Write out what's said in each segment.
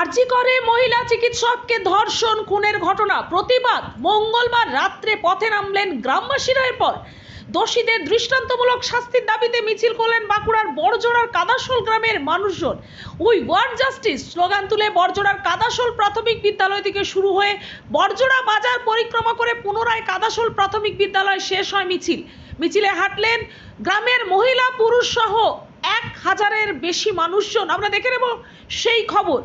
আরজি করে মহিলা চিকিৎসককে ধর্ষণ খুনের ঘটনা প্রতিবাদ মঙ্গলবার রাত্রে পথে নামলেন গ্রামবাসীরা। এরপর দোষীদের দৃষ্টান্তমূলক শাস্তির দাবিতে মিছিল করলেন বাঁকুড়ার বড়জোড়ার কাদাশোল গ্রামের মানুষজন। উই ওয়ান্ট জাস্টিস স্লোগান তুলে বড়জোড়ার কাদাশোল প্রাথমিক বিদ্যালয় থেকে শুরু হয়ে বড়জোড়া বাজার পরিক্রমা করে পুনরায় কাদাশোল প্রাথমিক বিদ্যালয় শেষ হয় মিছিলে হাঁটলেন গ্রামের মহিলা পুরুষ সহ 1000-এর বেশি মানুষজন। আমরা দেখে নেব সেই খবর।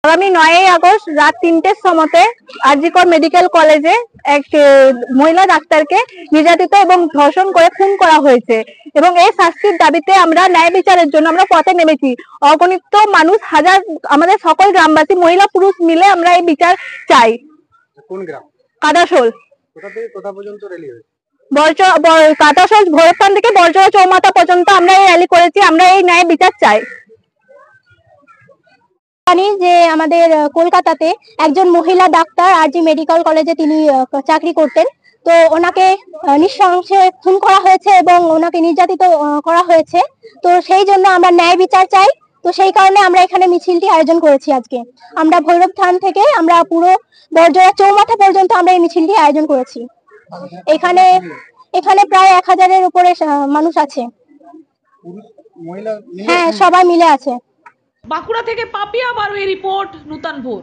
আগামী 9ই আগস্ট রাত 3টের সময়তে আরজিকর মেডিকেল কলেজে এক মহিলা ডাক্তারকে নির্যাতিত এবং ধর্ষণ করে খুন করা হয়েছে এবং এই শাস্তির দাবিতে আমরা ন্যায় বিচারের জন্য আমরা পথে নেমেছি। অগণিত মানুষ হাজার আমাদের সকল গ্রামবাসী মহিলা পুরুষ মিলে আমরা এই বিচার চাই। কোন গ্রাম? কাদাশোল। কোথা থেকে কোথা পর্যন্ত র্যালি হয়েছে? কাদাশোল ভৈরবস্থান থেকে বড়জোড়া চৌমাথা পর্যন্ত আমরা এই র্যালি করেছি। আমরা এই ন্যায় বিচার চাই। জানি যে আমাদের কলকাতাতে একজন মহিলা ডাক্তার আরজি মেডিকেল কলেজে তিনি চাকরি করতেন, তো ওনাকে নৃশংসে খুন করা হয়েছে এবং ওনাকে নির্যাতিত করা হয়েছে। তো সেই জন্য আমরা ন্যায় বিচার চাই। তো সেই কারণে আমরা এখানে মিছিলটি আয়োজন করেছি। আজকে আমরা ভৈরবস্থান থেকে আমরা পুরো বড়জোড়া চৌমাথা পর্যন্ত আমরা এই মিছিলটি আয়োজন করেছি। এখানে প্রায় 1000-এর উপরে মানুষ আছে। হ্যাঁ, সবাই মিলে আছে। বাঁকুড়া থেকে পাপিয়া বারুই রিপোর্ট, নূতন ভোর।